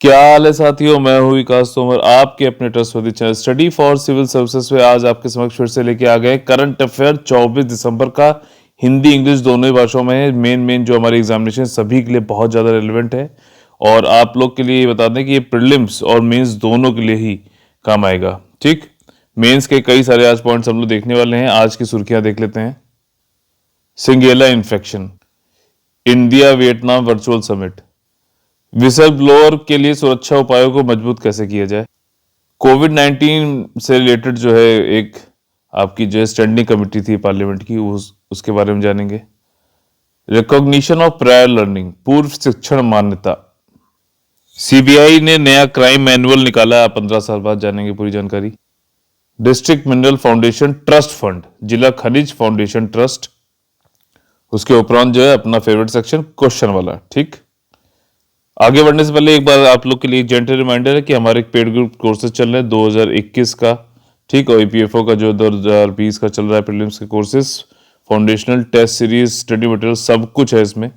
क्या हाल है साथियों। मैं हूं विकास तोमर, आपके अपने trustworthy channel study for civil services में आज आपके समक्ष फिर से लेके आ गए करंट अफेयर 24 दिसंबर का। हिंदी इंग्लिश दोनों ही भाषाओं में है। मेन जो हमारी एग्जामिनेशन सभी के लिए बहुत ज़्यादा रिलेवेंट है और आप लोग के लिए ये बता दें कि ये प्रीलिम्स और मेंस दोनों के लिए ही काम आएगा। ठीक, मेंस के कई सारे आज पॉइंट्स हम लोग देखने वाले हैं। आज की सुर्खियां देख लेते हैं। Shigella infection, India Vietnam virtual summit, whistle blower के लिए सुरक्षा उपायों को मजबूत कैसे किया जाए, कोविड 19 से रिलेटेड जो है एक आपकी जो स्टैंडिंग कमेटी थी पार्लियामेंट की, उसके बारे में जानेंगे। रिकॉग्निशन ऑफ प्रायर लर्निंग, पूर्व शिक्षण मान्यता, सीबीआई ने नया क्राइम मैनुअल निकाला, 15 साल बाद जानेंगे पूरी जानकारी। District mineral foundation trust fund, जिला खनिज फाउंडेशन ट्रस्ट। उसके उपरांत जो है अपना फेवरेट सेक्शन क्वेश्चन वाला। ठीक, आगे बढ़ने से पहले एक बार आप लोग के लिए जेंटल रिमाइंडर है कि हमारे एक पेड ग्रुप कोर्सेज चल रहे हैं 2021 का। ठीक, और ईपीएफओ का जो 2020 का चल रहा है प्रीलिम्स के courses, foundational test series, study material सब कुछ है इसमें।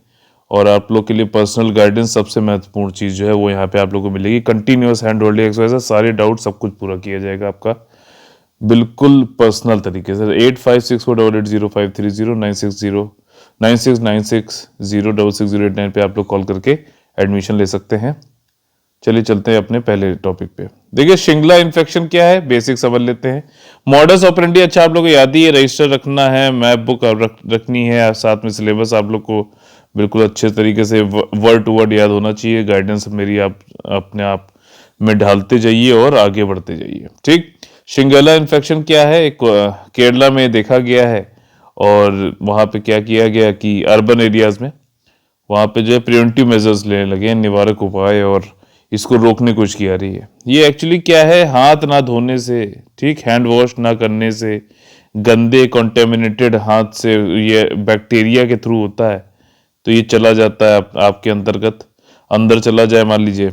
और आप लोग के लिए पर्सनल गाइडेंस सबसे महत्वपूर्ण चीज़ जो है वो यहाँ पे आप लोग को मिलेगी। कंटिन्यूअस हैंड होल्डिंग एक्सरसाइज, सारे डाउट सब कुछ पूरा किया जाएगा आपका बिल्कुल पर्सनल तरीके से। 8564880530 969096960608 पे आप लोग कॉल करके एडमिशन ले सकते हैं। चलिए चलते हैं अपने पहले टॉपिक पे। देखिए शिंगला इन्फेक्शन क्या है, बेसिक समझ लेते हैं। मॉडस ऑपरेंडी अच्छा आप लोग को याद ही है, रजिस्टर रखना है, मैप बुक रखनी है, साथ में सिलेबस आप लोग को बिल्कुल अच्छे तरीके से वर्ड टू वर्ड याद होना चाहिए। गाइडेंस मेरी आप अपने आप में ढालते जाइए और आगे बढ़ते जाइए। ठीक, शिंगला इन्फेक्शन क्या है, केरला में देखा गया है और वहाँ पे क्या किया गया कि अर्बन एरियाज में वहाँ पे जो है प्रिवेंटिव मेजर्स लेने लगे हैं, निवारक उपाय, और इसको रोकने की कोशिश की जा रही है। ये एक्चुअली क्या है, हाथ ना धोने से, ठीक, हैंड वॉश ना करने से, गंदे कॉन्टेमिनेटेड हाथ से ये बैक्टीरिया के थ्रू होता है। तो ये चला जाता है आपके अंदर चला जाए, मान लीजिए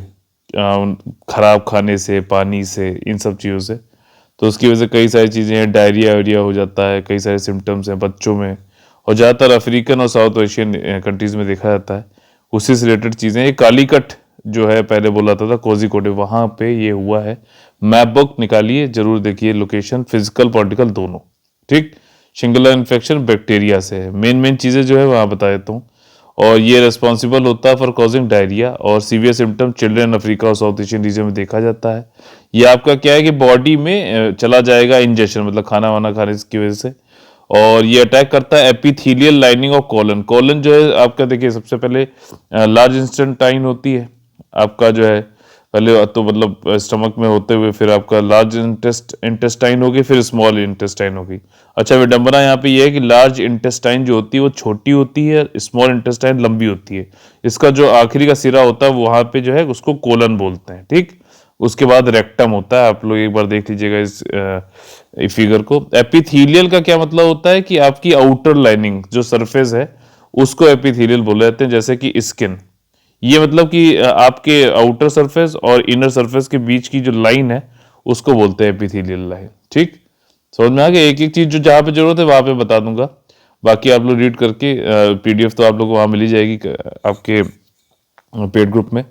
खराब खाने से, पानी से, इन सब चीज़ों से। तो उसकी वजह से कई सारी चीज़ें हैं, डायरिया वायरिया हो जाता है, कई सारे सिम्टम्स हैं बच्चों में, और ज़्यादातर अफ्रीकन और साउथ एशियन कंट्रीज में देखा जाता है। उसी से रिलेटेड चीज़ें, ये कालीकट जो है पहले बोला था कोझिकोड, वहाँ पे ये हुआ है। मैप बुक निकालिए, जरूर देखिए लोकेशन, फिजिकल पॉलिटिकल दोनों। ठीक, शिंगुला इन्फेक्शन बैक्टीरिया से है। मेन चीज़ें जो है वहाँ बता देता हूँ। और ये रिस्पॉन्सिबल होता है फॉर कॉजिंग डायरिया और सीवियर सिम्टम चिल्ड्रन अफ्रीका और साउथ एशियन रीजन में देखा जाता है। ये आपका क्या है कि बॉडी में चला जाएगा इंजेक्शन, मतलब खाना वाना खाने की वजह से, और ये अटैक करता है epithelial lining of colon. Colon जो है आपका, देखिए सबसे पहले लार्ज इंटेस्टाइन होती है आपका, जो है पहले तो मतलब स्टमक में होते हुए फिर आपका लार्ज इंटेस्टाइन होगी, फिर स्मॉल इंटेस्टाइन होगी। अच्छा, विडंबना यहाँ पे ये है कि लार्ज इंटेस्टाइन जो होती है वो छोटी होती है, स्मॉल इंटेस्टाइन लंबी होती है। इसका जो आखिरी का सिरा होता है वहां पे जो है उसको कोलन बोलते हैं। ठीक, उसके बाद रेक्टम होता है। आप लोग एक बार देख लीजिएगा इस फिगर को। एपिथेलियल का क्या मतलब होता है कि आपकी आउटर लाइनिंग जो सरफेस है उसको एपिथेलियल बोले जाते हैं, जैसे कि स्किन। ये मतलब कि आपके आउटर सरफेस और इनर सरफेस के बीच की जो लाइन है उसको बोलते हैं एपिथेलियल लाइन। ठीक, समझ में आ गया। एक एक चीज जो जहां पे जरूरत है वहां पे बता दूंगा, बाकी आप लोग रीड करके पीडीएफ तो आप लोग को वहां मिली जाएगी आपके पेड ग्रुप में।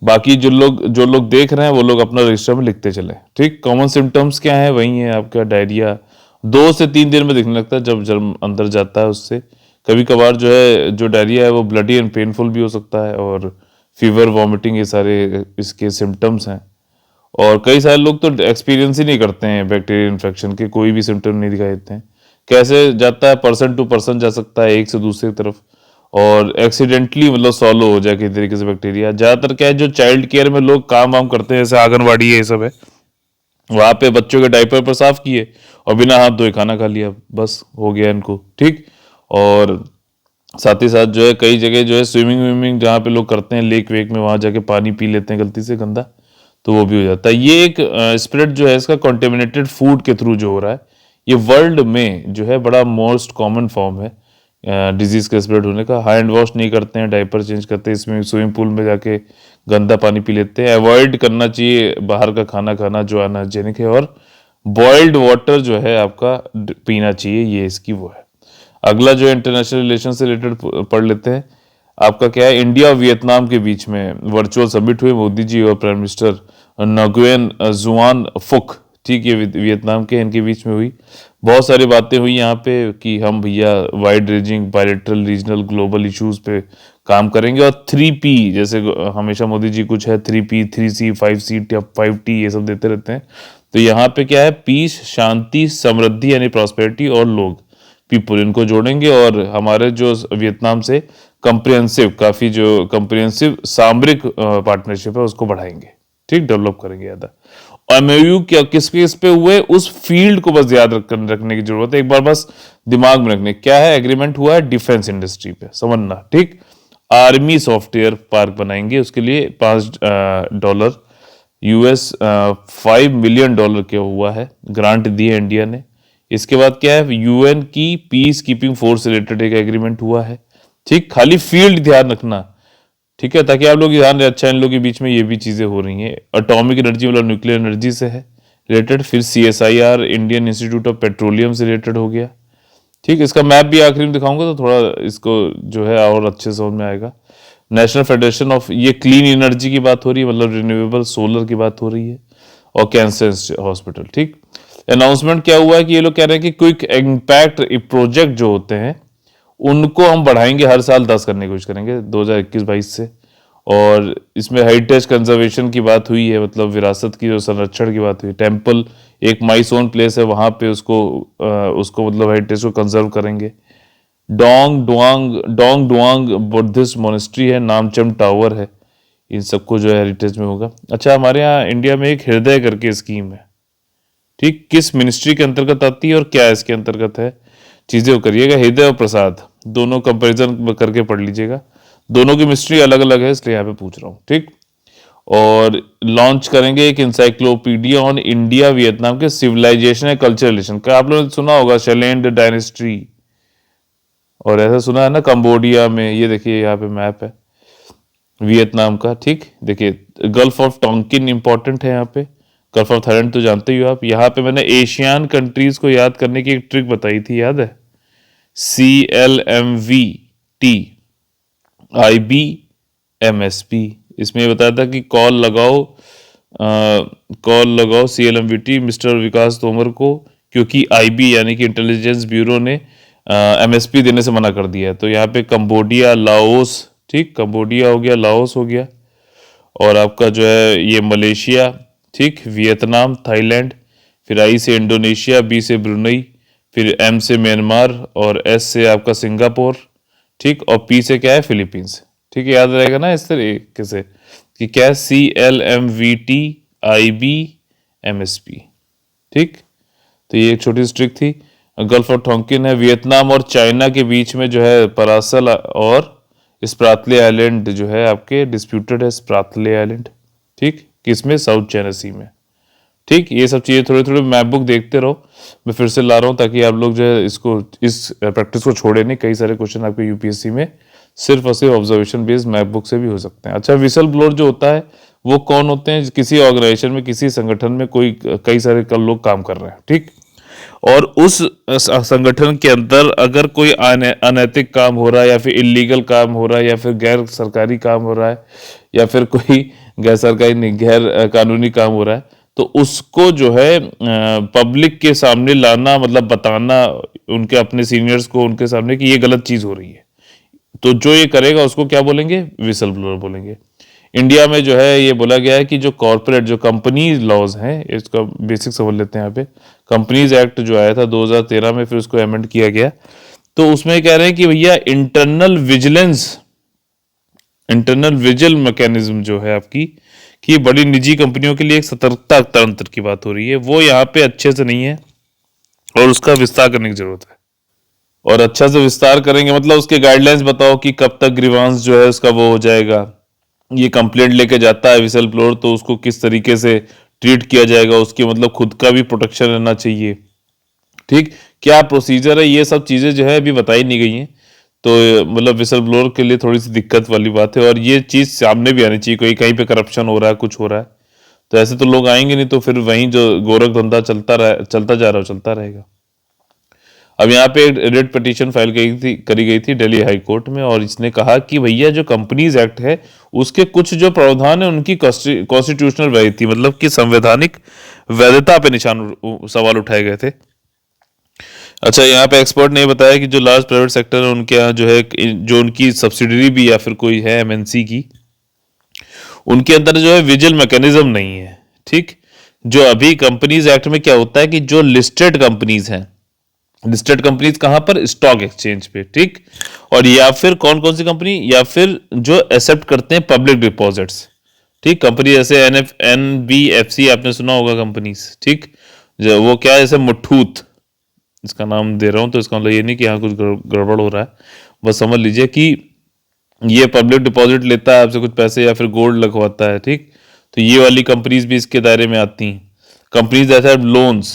बाकी जो लोग देख रहे हैं वो लोग अपना रजिस्टर में लिखते चले। ठीक, कॉमन सिम्टम्स क्या है, वही है आपका डायरिया, 2 से 3 दिन में दिखने लगता है जब जर्म अंदर जाता है उससे। कभी कभार जो है जो डायरिया है वो ब्लडी एंड पेनफुल भी हो सकता है, और फीवर, वॉमिटिंग, ये सारे इसके सिम्टम्स हैं। और कई सारे लोग तो एक्सपीरियंस ही नहीं करते हैं बैक्टीरियल इन्फेक्शन के, कोई भी सिम्टम नहीं दिखाई देते हैं। कैसे जाता है, पर्सन टू पर्सन जा सकता है, एक से दूसरी तरफ, और एक्सीडेंटली मतलब सॉलो हो जाए किसी तरीके से बैक्टीरिया। ज्यादातर क्या है, जो चाइल्ड केयर में लोग काम वाम करते हैं, जैसे आंगनवाड़ी ये सब है, वहां पे बच्चों के डायपर पर साफ किए और बिना हाथ धोए खाना खा लिया, बस हो गया इनको। ठीक, और साथ ही साथ जो है कई जगह जो है स्विमिंग विमिंग जहाँ पे लोग करते हैं लेक वेक में, वहां जाके पानी पी लेते हैं गलती से गंदा, तो वो भी हो जाता है। ये एक स्प्रेड जो है इसका कॉन्टेमिनेटेड फूड के थ्रू जो हो रहा है, ये वर्ल्ड में जो है बड़ा मोस्ट कॉमन फॉर्म है डिजीज का स्प्रेड होने का। हैंड वॉश नहीं करते हैं, डायपर चेंज करते हैं, इसमें स्विमिंग पूल में जाके गंदा पानी पी लेते हैं। अवॉइड करना चाहिए बाहर का खाना खाना जो अनहाइजेनिक है, और बॉइल्ड वाटर जो है आपका पीना चाहिए, ये इसकी वो है। अगला जो इंटरनेशनल रिलेशन से रिलेटेड पढ़ लेते हैं। आपका क्या है, इंडिया और वियतनाम के बीच में वर्चुअल समिट हुई, मोदी जी और प्राइम मिनिस्टर नगुएन जुआन फुक, ठीक, ये वियतनाम के, इनके बीच में हुई। बहुत सारी बातें हुई यहाँ पे कि हम भैया wide ranging bilateral regional global issues पे काम करेंगे, और 3P जैसे हमेशा मोदी जी कुछ है 3P 3C 5C 5T ये सब देते रहते हैं। तो यहाँ पे क्या है, पीस, शांति, समृद्धि यानी प्रॉस्पेरिटी, और लोग, पीपुल, इनको जोड़ेंगे, और हमारे जो वियतनाम से कंप्रिहेंसिव, काफ़ी जो कंप्रिहेंसिव सामरिक पार्टनरशिप है उसको बढ़ाएंगे, ठीक, डेवलप करेंगे ज़्यादा। एमओयू क्या किस पे हुए, उस फील्ड को बस याद रखने की जरूरत है, एक बार बस दिमाग में रखने। क्या है, एग्रीमेंट हुआ है डिफेंस इंडस्ट्री पे, समझना, ठीक। आर्मी सॉफ्टवेयर पार्क बनाएंगे, उसके लिए $5 US $5 मिलियन क्या हुआ है, ग्रांट दी है इंडिया ने। इसके बाद क्या है, यूएन की पीस कीपिंग फोर्स रिलेटेड एक एग्रीमेंट हुआ है, ठीक। खाली फील्ड ध्यान रखना, ठीक है, ताकि आप लोग ध्यान रहे। अच्छा, इन लोगों के बीच में ये भी चीजें हो रही हैं। एटॉमिक एनर्जी मतलब न्यूक्लियर एनर्जी से है रिलेटेड, फिर CSIR Indian institute of petroleum से रिलेटेड हो गया, ठीक। इसका मैप भी आखिरी में दिखाऊंगा तो थोड़ा इसको जो है और अच्छे समझ में आएगा। नेशनल फेडरेशन ऑफ, ये क्लीन एनर्जी की बात हो रही है, मतलब रिन्यूएबल सोलर की बात हो रही है, और कैंसर हॉस्पिटल, ठीक। अनाउंसमेंट क्या हुआ है कि ये लोग कह रहे हैं कि क्विक इम्पैक्ट प्रोजेक्ट जो होते हैं उनको हम बढ़ाएंगे, हर साल 10 करने की कोशिश करेंगे 2021-22 से। और इसमें हेरिटेज कंजर्वेशन की बात हुई है, मतलब विरासत की जो संरक्षण की बात हुई। टेम्पल एक माइसोन प्लेस है, वहां पे उसको मतलब हेरिटेज को कंजर्व करेंगे। डोंग डुआंग बुद्धिस्ट मोनेस्ट्री है, नामचम टावर है, इन सबको जो है हेरिटेज में होगा। अच्छा, हमारे यहाँ इंडिया में एक हृदय करके स्कीम है, ठीक, किस मिनिस्ट्री के अंतर्गत आती है और क्या इसके अंतर्गत है, चीजें वो करिएगा। हृदय और प्रसाद दोनों कंपैरिजन करके पढ़ लीजिएगा, दोनों की मिस्ट्री अलग अलग है, इसलिए यहाँ पे पूछ रहा हूँ, ठीक। और लॉन्च करेंगे एक इंसाइक्लोपीडिया ऑन इंडिया वियतनाम के सिविलाइजेशन एंड कल्चर रिलेशन का, आप लोगों ने सुना होगा शैलेंड डायनेस्टी, और ऐसा सुना है ना कंबोडिया में। ये देखिए यहाँ पे मैप है वियतनाम का, ठीक। देखिए गल्फ ऑफ टोंकिन इंपॉर्टेंट है यहाँ पे, गल्फ ऑफ थाईलैंड तो जानते ही हो आप। यहाँ पे मैंने एशियन कंट्रीज को याद करने की एक ट्रिक बताई थी, याद है, CLMVT IBMSP, इसमें ये बताया था कि कॉल लगाओ CLMVT मिस्टर विकास तोमर को, क्योंकि IB यानी कि इंटेलिजेंस ब्यूरो ने MSP देने से मना कर दिया है। तो यहाँ पे कंबोडिया, लाओस, ठीक, कंबोडिया हो गया, लाओस हो गया, और आपका जो है ये मलेशिया, ठीक, वियतनाम, थाईलैंड, फिर I से इंडोनेशिया, B से ब्रुनई, फिर M से म्यांमार, और S से आपका सिंगापुर, ठीक, और P से क्या है, फिलीपींस, ठीक है। याद रहेगा ना इस तरीके से कि क्या है, CLMVT IBMSP, ठीक। तो ये एक छोटी सी ट्रिक थी। गल्फ ऑफ टोंकिन है, वियतनाम और चाइना के बीच में जो है परासल और स्प्राथले आइलैंड जो है आपके डिस्प्यूटेड है, स्प्राथले आइलैंड, ठीक, किसमें, साउथ चाइना सी में, ठीक। ये सब चीज़ें थोड़ी थोड़ी मैप बुक देखते रहो, मैं फिर से ला रहा हूँ ताकि आप लोग जो है इस प्रैक्टिस को छोड़े नहीं। कई सारे क्वेश्चन आपके UPSC में सिर्फ और सिर्फ ऑब्जर्वेशन बेस्ड मैप बुक से भी हो सकते हैं। अच्छा, विसल ब्लोअर जो होता है वो कौन होते हैं, किसी ऑर्गेनाइजेशन में, किसी संगठन में कोई कई सारे लोग काम कर रहे हैं, ठीक, और उस संगठन के अंदर अगर कोई अनैतिक काम हो रहा है, या फिर इलीगल काम हो रहा है, या फिर गैर सरकारी काम हो रहा है, या फिर कोई गैर सरकारी नहीं, गैर कानूनी काम हो रहा है, तो उसको जो है पब्लिक के सामने लाना, मतलब बताना उनके अपने सीनियर्स को उनके सामने कि ये गलत चीज हो रही है, तो जो ये करेगा उसको क्या बोलेंगे, विसल ब्लोअर बोलेंगे। इंडिया में जो है ये बोला गया है कि जो कॉर्पोरेट, जो कंपनीज लॉज हैं, इसका बेसिक समझ लेते हैं यहाँ पे। कंपनीज एक्ट जो आया था 2013 में, फिर उसको अमेंड किया गया, तो उसमें कह रहे हैं कि भैया इंटरनल विजिल मैकेनिज्म जो है आपकी, कि बड़ी निजी कंपनियों के लिए एक सतर्कता तंत्र की बात हो रही है, वो यहाँ पे अच्छे से नहीं है, और उसका विस्तार करने की जरूरत है। और अच्छा से विस्तार करेंगे मतलब उसके गाइडलाइंस बताओ कि कब तक ग्रीवांस जो है उसका वो हो जाएगा। ये कंप्लेंट लेके जाता है विसल ब्लोअर, तो उसको किस तरीके से ट्रीट किया जाएगा, उसकी मतलब खुद का भी प्रोटेक्शन रहना चाहिए, ठीक। क्या प्रोसीजर है, ये सब चीजें जो है अभी बताई नहीं गई हैं, तो मतलब विसल ब्लोअर के लिए थोड़ी सी दिक्कत वाली बात है। और ये चीज सामने भी आनी चाहिए, कोई कहीं पे करप्शन हो रहा है, कुछ हो रहा है, तो ऐसे तो लोग आएंगे नहीं, तो फिर वहीं जो गोरख धंधा चलता जा रहा है चलता रहेगा। अब यहाँ पे रिट पिटीशन फाइल करी गई थी दिल्ली हाई कोर्ट में, और इसने कहा कि भैया जो कंपनीज एक्ट है उसके कुछ जो प्रावधान है उनकी कॉन्स्टिट्यूशनल वैलिडिटी, मतलब कि संवैधानिक वैधता पे सवाल उठाए गए थे। अच्छा, यहाँ पे एक्सपर्ट ने बताया कि जो लार्ज प्राइवेट सेक्टर है उनके यहाँ जो है, जो उनकी सब्सिडरी भी या फिर कोई है एमएनसी की, उनके अंदर जो है विजिल मैकेनिज्म नहीं है। ठीक, जो अभी कंपनीज एक्ट में क्या होता है कि जो लिस्टेड कंपनीज हैं, लिस्टेड कंपनीज कहां पर, स्टॉक एक्सचेंज पे, ठीक, और या फिर कौन कौन सी कंपनी, या फिर जो एक्सेप्ट करते हैं पब्लिक डिपॉजिट्स, ठीक, कंपनी जैसे एनबीएफसी आपने सुना होगा कंपनीज, ठीक, जो वो क्या है, जैसे मुठूत, इसका नाम दे रहा हूं तो इसका मतलब ये नहीं कि यहाँ कुछ गड़बड़ हो रहा है, बस समझ लीजिए कि ये पब्लिक डिपॉजिट लेता है आपसे कुछ पैसे या फिर गोल्ड लगवाता है, ठीक, तो ये वाली कंपनीज भी इसके दायरे में आती हैं। Companies that have loans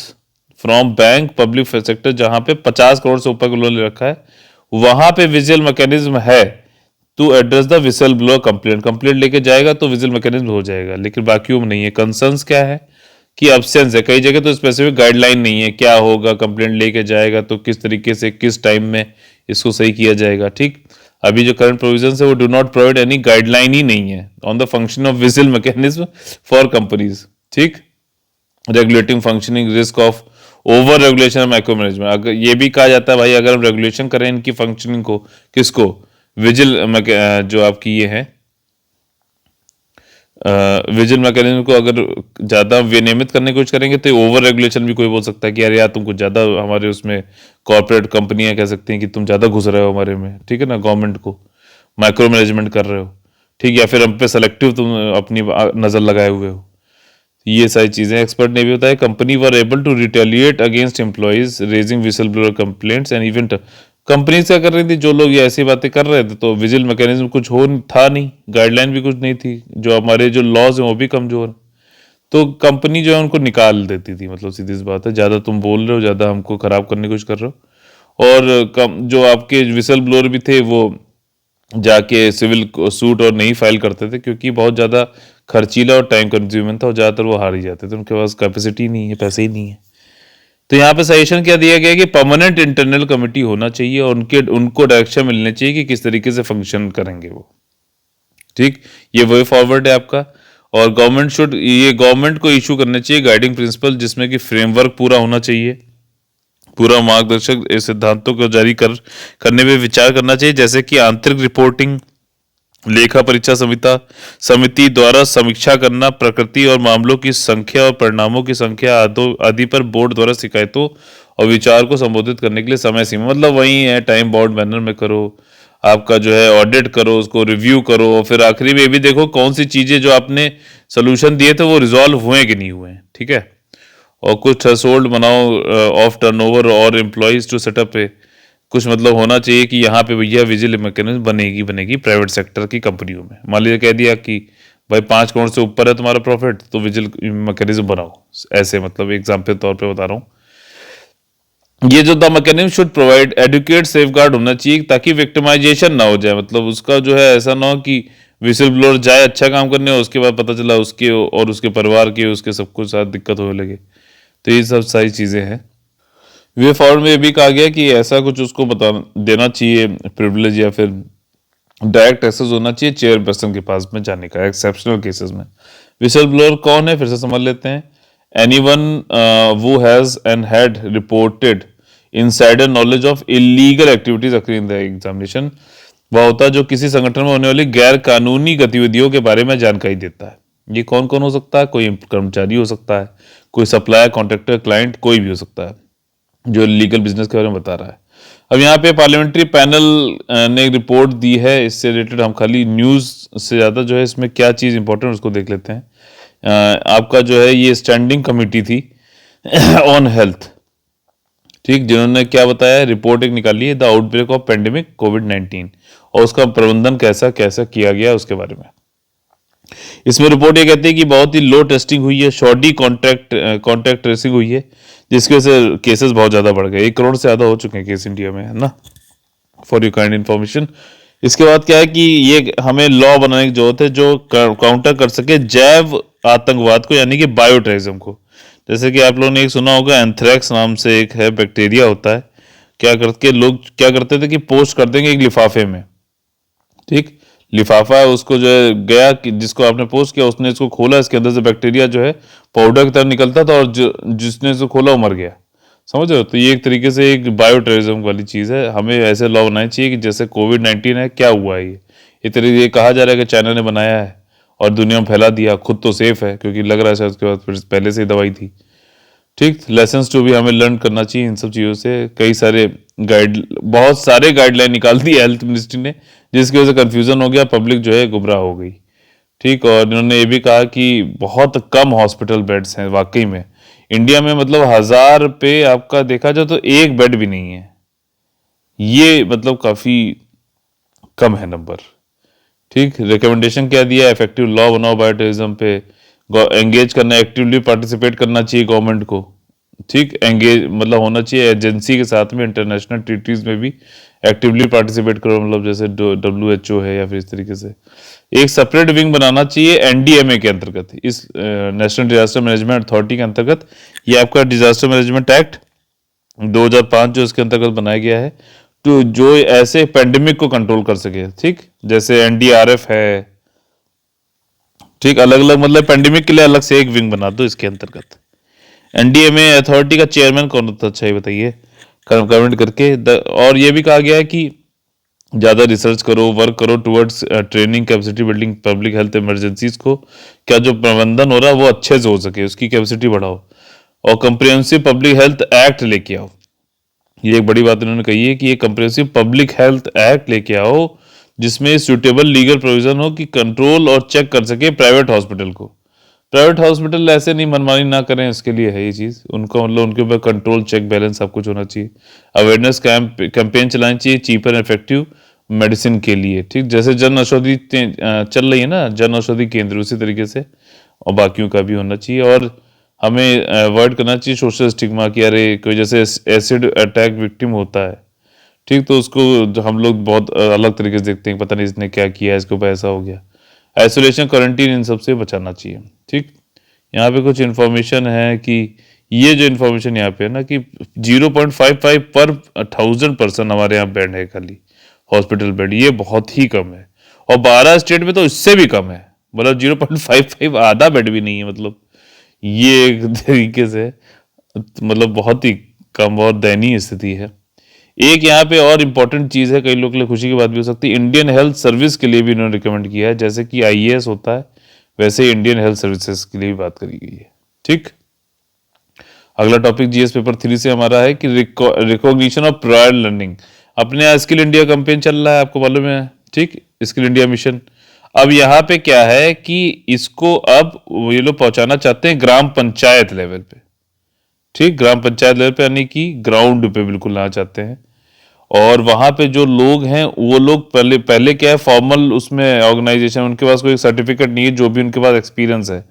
from bank public sector, जहां पे 50 करोड़ से ऊपर का लोन ले रखा है, वहां पे विजिल मैकेनिज्म है to address the whistle blower complaint लेके जाएगा तो विजिल मैकेनिज्म हो जाएगा, लेकिन बाकियों में नहीं है। कंसर्न्स क्या है कि अब्सेंस है, कई जगह तो स्पेसिफिक गाइडलाइन नहीं है, क्या होगा, कंप्लेंट लेके जाएगा तो किस तरीके से किस टाइम में इसको सही किया जाएगा। ठीक, अभी जो करंट प्रोविजन है वो do not provide any guideline ही नहीं है on the function of vigil mechanism for companies. ठीक, regulating functioning, risk of over regulation, micro management. अगर ये भी कहा जाता है भाई अगर हम रेगुलेशन करें इनकी फंक्शनिंग को, किसको, विजिल जो आपकी ये है विजिल मैकेनिज्म को अगर ज्यादा विनियमित करने की कोशिश करेंगे तो ओवर रेगुलेशन भी कोई बोल सकता है कि यार तुम कुछ ज्यादा हमारे उसमें, कॉर्पोरेट कंपनियां कह सकती हैं कि तुम ज्यादा घुस रहे हो हमारे में, ठीक है ना, गवर्नमेंट को माइक्रो मैनेजमेंट कर रहे हो, ठीक, या फिर हम पे सेलेक्टिव तुम अपनी नजर लगाए हुए हो। ये सारी चीजें एक्सपर्ट ने भी बताया। Company were able to retaliate against employees raising whistle blower complaints and even companies क्या कर रही थी, जो लोग ये ऐसी बातें कर रहे थे तो विजिल मैकेनिज्म कुछ था नहीं, गाइडलाइन भी कुछ नहीं थी, जो हमारे जो लॉज हैं वो भी कमजोर हैं, तो कंपनी जो है उनको निकाल देती थी। मतलब सीधी सी बात है, ज्यादा तुम बोल रहे हो, ज्यादा हमको खराब करने की कोशिश कर रहे हो। और जो आपके विसल ब्लोअर भी थे वो जाके सिविल सूट और नहीं फाइल करते थे, क्योंकि बहुत ज़्यादा खर्चीला और टाइम कंज्यूमिंग था, और ज़्यादातर वो हार ही जाते थे, उनके पास कैपेसिटी नहीं है, पैसे ही नहीं है। तो यहाँ पे सजेशन क्या दिया गया कि परमानेंट इंटरनल कमेटी होना चाहिए और उनको डायरेक्शन मिलने चाहिए कि किस तरीके से फंक्शन करेंगे वो। ठीक, ये वे फॉरवर्ड है आपका। और गवर्नमेंट को इशू करना चाहिए गाइडिंग प्रिंसिपल, जिसमें कि फ्रेमवर्क पूरा होना चाहिए, पूरा मार्गदर्शक सिद्धांतों को जारी करने में विचार करना चाहिए, जैसे कि आंतरिक रिपोर्टिंग, लेखा परीक्षा समिति द्वारा समीक्षा करना, प्रकृति और मामलों की संख्या और परिणामों की संख्या आदि पर बोर्ड द्वारा शिकायतों और विचार को संबोधित करने के लिए समय सीमा, मतलब वही है टाइम बाउंड मैनर में करो, आपका जो है ऑडिट करो, उसको रिव्यू करो, और फिर आखिरी में ये भी देखो कौन सी चीजें जो आपने सोल्यूशन दिए थे वो रिजॉल्व हुए कि नहीं हुए। ठीक है, और कुछ थ्रेशोल्ड बनाओ ऑफ टर्नओवर और एम्प्लॉइज टू सेटअप पे, कुछ मतलब होना चाहिए कि यहाँ पे भैया विजिल मैकेनिज्म बनेगी प्राइवेट सेक्टर की कंपनियों में। मान लीजिए कह दिया कि भाई 5 करोड़ से ऊपर है तुम्हारा प्रॉफिट तो विजिल मैकेनिज्म बनाओ, ऐसे मतलब एग्जाम्पल तौर पे बता रहा हूँ। ये जो the mechanism should provide adequate safeguard होना चाहिए ताकि विक्टिमाइजेशन ना हो जाए, मतलब उसका जो है ऐसा ना हो कि विसिल ब्लोअर जाए अच्छा काम करने और उसके बाद पता चला उसके और उसके परिवार के उसके सबको साथ दिक्कत होने लगे। तो ये सब सारी चीज़ें हैं। वे फॉर्म में भी कहा गया कि ऐसा कुछ उसको बता देना चाहिए प्रिविलेज या फिर डायरेक्ट एक्सेस होना चाहिए चेयरपर्सन के पास में जाने का एक्सेप्शनल केसेस में। विसल ब्लोअर कौन है फिर से समझ लेते हैं। Anyone who has and had reported insider knowledge of illegal activities occurring in the examination, वह होता है जो किसी संगठन में होने वाली गैर कानूनी गतिविधियों के बारे में जानकारी देता है। ये कौन कौन हो सकता है, कोई कर्मचारी हो सकता है, कोई सप्लायर, कॉन्ट्रैक्टर, क्लाइंट, कोई भी हो सकता है जो लीगल बिजनेस के बारे में बता रहा है। अब यहाँ पे पार्लियामेंट्री पैनल ने एक रिपोर्ट दी है, इससे रिलेटेड हम खाली न्यूज़ से ज़्यादा जो है इसमें क्या चीज़ इंपॉर्टेंट उसको देख लेते हैं। आपका जो है ये स्टैंडिंग कमेटी थी ऑन हेल्थ, ठीक, जिन्होंने क्या बताया, रिपोर्ट एक निकाली है द आउटब्रेक ऑफ पेंडेमिक कोविड-19 और उसका प्रबंधन कैसा कैसा किया गया उसके बारे में। इसमें रिपोर्ट ये कहती है कि बहुत ही लो टेस्टिंग हुई है, शॉर्टी कॉन्टैक्ट ट्रेसिंग हुई है, जिसकी वजह से केसेस बहुत ज़्यादा बढ़ गए। 1 करोड़ से ज़्यादा हो चुके हैं केस इंडिया में, है ना, फॉर यू काइंड इन्फॉर्मेशन। इसके बाद क्या है कि ये हमें लॉ बनाने की जरूरत है जो काउंटर कर सके जैव आतंकवाद को, यानी कि बायो टेररिज्म को। जैसे कि आप लोगों ने एक सुना होगा एंथ्रेक्स नाम से एक है बैक्टीरिया होता है, लोग क्या करते थे कि पोस्ट कर देंगे एक लिफाफे में, ठीक, लिफाफा है उसको जो है गया कि जिसको आपने पोस्ट किया उसने इसको खोला, इसके अंदर से बैक्टीरिया जो है पाउडर की तरह निकलता था और जिसने इसको खोला वो मर गया। समझ रहे हो? तो ये एक तरीके से एक बायो टेररिज्म वाली चीज है। हमें ऐसे लॉ बनाने चाहिए कि जैसे कोविड-19 है, क्या हुआ है ये तरीके ये कहा जा रहा है कि चाइना ने बनाया है और दुनिया में फैला दिया, खुद तो सेफ है क्योंकि लग रहा है शायद उसके बाद फिर पहले से ही दवाई थी। ठीक, लेसन्स टू भी हमें लर्न करना चाहिए इन सब चीज़ों से। कई सारे बहुत सारे गाइडलाइन निकाल दिए हेल्थ मिनिस्ट्री ने, जिसकी वजह से कंफ्यूजन हो गया, पब्लिक जो है गुमराह हो गई। ठीक, और इन्होंने ये भी कहा कि बहुत कम हॉस्पिटल बेड्स हैं वाकई में इंडिया में, मतलब 1000 पे आपका देखा जाए तो एक बेड भी नहीं है, ये मतलब काफी कम है नंबर। ठीक, रिकमेंडेशन क्या दिया, इफेक्टिव लॉ बनाओ बायोटेरिज्म पे, एंगेज करना, एक्टिवली पार्टिसिपेट करना चाहिए गवर्नमेंट को। ठीक, एंगेज मतलब होना चाहिए एजेंसी के साथ में, इंटरनेशनल ट्रीटीज में भी एक्टिवली पार्टिसिपेट करो, मतलब जैसे WHO है या फिर इस तरीके से एक सेपरेट विंग बनाना चाहिए NDMA के अंतर्गत, इस नेशनल डिजास्टर मैनेजमेंट अथॉरिटी के अंतर्गत। ये आपका डिजास्टर मैनेजमेंट एक्ट 2005 जो इसके अंतर्गत बनाया गया है, तो जो ऐसे पेंडेमिक को कंट्रोल कर सके। ठीक, जैसे NDRF है, ठीक, अलग अलग मतलब पेंडेमिक के लिए अलग से एक विंग बना दो इसके अंतर्गत। NDMA अथॉरिटी का चेयरमैन कौन होता है, अच्छा ये बताइए, कमेंट करके। और ये भी कहा गया है कि ज़्यादा रिसर्च करो, वर्क करो towards training, capacity building, public health emergencies को, क्या जो प्रबंधन हो रहा है वो अच्छे से हो सके, उसकी कैपेसिटी बढ़ाओ, और कंप्रिहेंसिव पब्लिक हेल्थ एक्ट लेके आओ। ये एक बड़ी बात इन्होंने कही है कि ये कंप्रिहेंसिव पब्लिक हेल्थ एक्ट लेके आओ जिसमें सूटेबल लीगल प्रोविजन हो कि कंट्रोल और चेक कर सके प्राइवेट हॉस्पिटल को। प्राइवेट हॉस्पिटल ऐसे नहीं मनमानी ना करें, इसके लिए है ये चीज़, उनको मतलब उनके ऊपर कंट्रोल चेक बैलेंस सब कुछ होना चाहिए। अवेयरनेस कैंपेन चलानी चाहिए चीपर इफेक्टिव मेडिसिन के लिए। ठीक, जैसे जन औषधि चल रही है ना, जन औषधि केंद्र, उसी तरीके से और बाकियों का भी होना चाहिए। और हमें अवॉइड करना चाहिए सोशल स्टिग्मा कि अरे कोई जैसे एसिड अटैक विक्टिम होता है, ठीक, तो उसको हम लोग बहुत अलग तरीके से देखते हैं, पता नहीं इसने क्या किया, इसके ऊपर ऐसा हो गया। आइसोलेशन, क्वारंटीन, इन सबसे बचाना चाहिए। ठीक, यहाँ पे कुछ इन्फॉर्मेशन है कि ये जो इन्फॉर्मेशन यहाँ पे है ना कि 0.55 पर 1000 पर्सन हमारे यहाँ बेड है खाली, हॉस्पिटल बेड, ये बहुत ही कम है। और 12 स्टेट में तो इससे भी कम है, मतलब 0.55 आधा बेड भी नहीं है, मतलब ये एक तरीके से मतलब बहुत ही कम और दयनीय स्थिति है। एक यहाँ पे और इम्पोर्टेंट चीज़ है, कई लोग के लिए खुशी की बात भी हो सकती है, इंडियन हेल्थ सर्विस के लिए भी इन्होंने रिकमेंड किया है, जैसे कि IAS होता है वैसे ही इंडियन हेल्थ सर्विसेज के लिए भी बात करी गई है। ठीक, अगला टॉपिक GS पेपर 3 से हमारा है कि रिकॉग्निशन ऑफ प्रायर लर्निंग। अपने यहाँ स्किल इंडिया कैंपेन चल रहा है, आपको मालूम है, ठीक, स्किल इंडिया मिशन। अब यहाँ पे क्या है कि इसको अब ये लोग पहुंचाना चाहते हैं ग्राम पंचायत लेवल पे। ठीक, ग्राम पंचायत लेवल पे यानी कि ग्राउंड पे बिल्कुल लाना चाहते हैं। और वहां पे जो लोग हैं वो लोग पहले पहले क्या है, फॉर्मल उसमें ऑर्गेनाइजेशन, उनके पास कोई सर्टिफिकेट नहीं है, जो भी उनके पास एक्सपीरियंस है,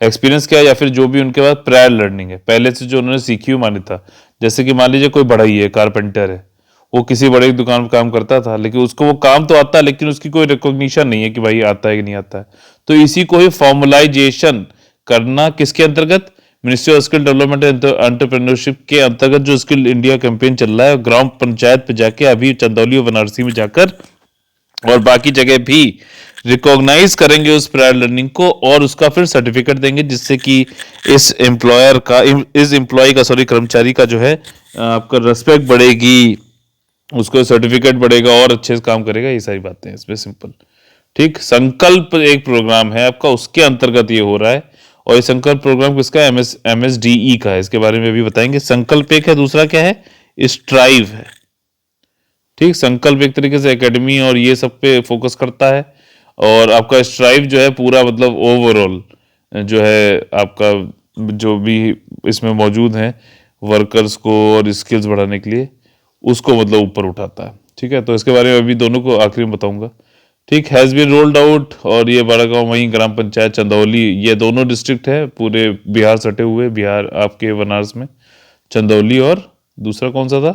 एक्सपीरियंस क्या है, या फिर जो भी उनके पास प्रायर लर्निंग है पहले से जो उन्होंने सीखी हुई मान्यता। जैसे कि मान लीजिए कोई बढ़ई है, कारपेंटर है, वो किसी बड़े की दुकान पर काम करता था, लेकिन उसको वो काम तो आता है लेकिन उसकी कोई रिकॉग्निशन नहीं है कि भाई आता है कि नहीं आता है। तो इसी को ही फॉर्मलाइजेशन करना किसके अंतर्गत, ministry of skill development and entrepreneurship के अंतर्गत जो स्किल इंडिया कैंपेन चल रहा है, ग्राम पंचायत पे जाके अभी चंदौली और बनारसी में जाकर और बाकी जगह भी रिकॉग्नाइज करेंगे उस प्रायर लर्निंग को और उसका फिर सर्टिफिकेट देंगे, जिससे कि इस एम्प्लॉयर का, इस एम्प्लॉय का, सॉरी, कर्मचारी का जो है आपका रेस्पेक्ट बढ़ेगी, उसको सर्टिफिकेट बढ़ेगा और अच्छे से काम करेगा। ये सारी बातें हैं इसमें सिंपल। ठीक, संकल्प एक प्रोग्राम है आपका, उसके अंतर्गत ये हो रहा है। और ये संकल्प प्रोग्राम किसका है, MSDE का है, इसके बारे में भी बताएंगे। संकल्प एक है, दूसरा क्या है, स्ट्राइव है। ठीक, संकल्प एक तरीके से एकेडमी और ये सब पे फोकस करता है, और आपका स्ट्राइव जो है पूरा मतलब ओवरऑल जो है आपका जो भी इसमें मौजूद हैं वर्कर्स को और स्किल्स बढ़ाने के लिए, उसको मतलब ऊपर उठाता है। ठीक है, तो इसके बारे में अभी दोनों को आखिरी में बताऊंगा। ठीक, हैज़ बीन रोल्ड आउट, और ये बड़ा गाँव वहीं ग्राम पंचायत चंदौली, ये दोनों डिस्ट्रिक्ट है पूरे बिहार सटे हुए, बिहार आपके बनारस में चंदौली, और दूसरा कौन सा था,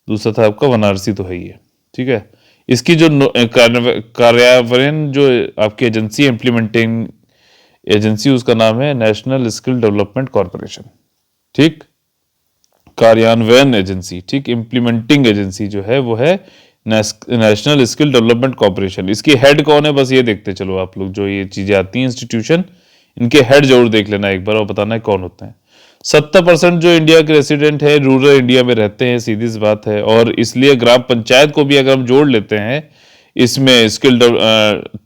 दूसरा था आपका बनारसी, तो है ही है। ठीक है, इसकी जो कार्यान्वयन जो आपकी एजेंसी इम्प्लीमेंटिंग एजेंसी, उसका नाम है नेशनल स्किल डेवलपमेंट कॉरपोरेशन। ठीक, कार्यान्वयन एजेंसी, ठीक, इम्प्लीमेंटिंग एजेंसी जो है वो है नेशनल स्किल डेवलपमेंट कॉर्पोरेशन। इसकी हेड कौन है, बस ये देखते चलो आप लोग, जो ये चीजें आती हैं इंस्टीट्यूशन, इनके हेड जरूर देख लेना एक बार और बताना है कौन होते हैं। 70% जो इंडिया के रेसिडेंट है रूरल इंडिया में रहते हैं, सीधी सी बात है, और इसलिए ग्राम पंचायत को भी अगर हम जोड़ लेते हैं इसमें स्किल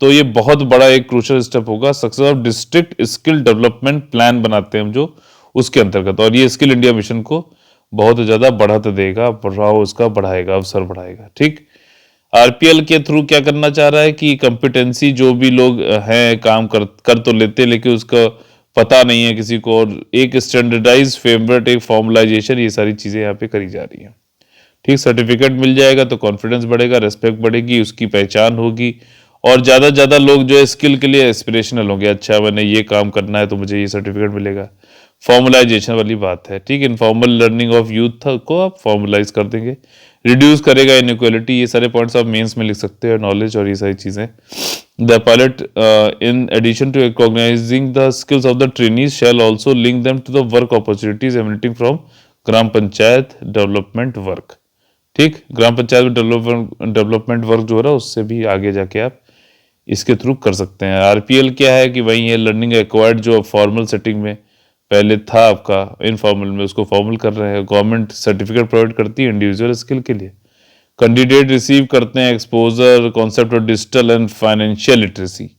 तो ये बहुत बड़ा एक क्रूशियल स्टेप होगा। Success of district skill development plan बनाते हैं हम जो, उसके अंतर्गत, और ये स्किल इंडिया मिशन को बहुत ज्यादा बढ़त देगा, बढ़ाओ उसका बढ़ाएगा, अवसर बढ़ाएगा। ठीक, आरपीएल के थ्रू क्या करना चाह रहा है कि कंपिटेंसी जो भी लोग हैं काम कर तो लेते हैं, लेकिन उसका पता नहीं है किसी को, और एक स्टैंडर्डाइज फ्रेमवर्क, एक फॉर्मलाइजेशन, ये सारी चीजें यहाँ पे करी जा रही हैं। ठीक, सर्टिफिकेट मिल जाएगा तो कॉन्फिडेंस बढ़ेगा, रेस्पेक्ट बढ़ेगी, उसकी पहचान होगी, और ज्यादा लोग जो है स्किल के लिए एस्पिरेशनल होंगे। अच्छा, मैंने ये काम करना है तो मुझे ये सर्टिफिकेट मिलेगा। फॉर्मलाइजेशन वाली बात है। ठीक, इनफॉर्मल लर्निंग ऑफ यूथ को आप फॉर्मलाइज कर देंगे, रिड्यूस करेगा इनइक्वालिटी, ये सारे पॉइंट्स आप मेंस में लिख सकते हैं, नॉलेज और ये सारी चीजें। The pilot in addition to recognising the skills of the trainees shall also link them to the work opportunities emanating from gram panchayat development work. ठीक, ग्राम पंचायत में डेवलपमेंट वर्क जो हो रहा है उससे भी आगे जाके आप इसके थ्रू कर सकते हैं। आरपीएल क्या है कि वही है लर्निंग एक्वायर्ड, जो फॉर्मल सेटिंग में पहले था आपका, इनफॉर्मल में उसको फॉर्मल कर रहे हैं। गवर्नमेंट सर्टिफिकेट प्रोवाइड करती है इंडिविजुअल स्किल के लिए। कैंडिडेट रिसीव करते हैं exposure concept of digital and financial literacy.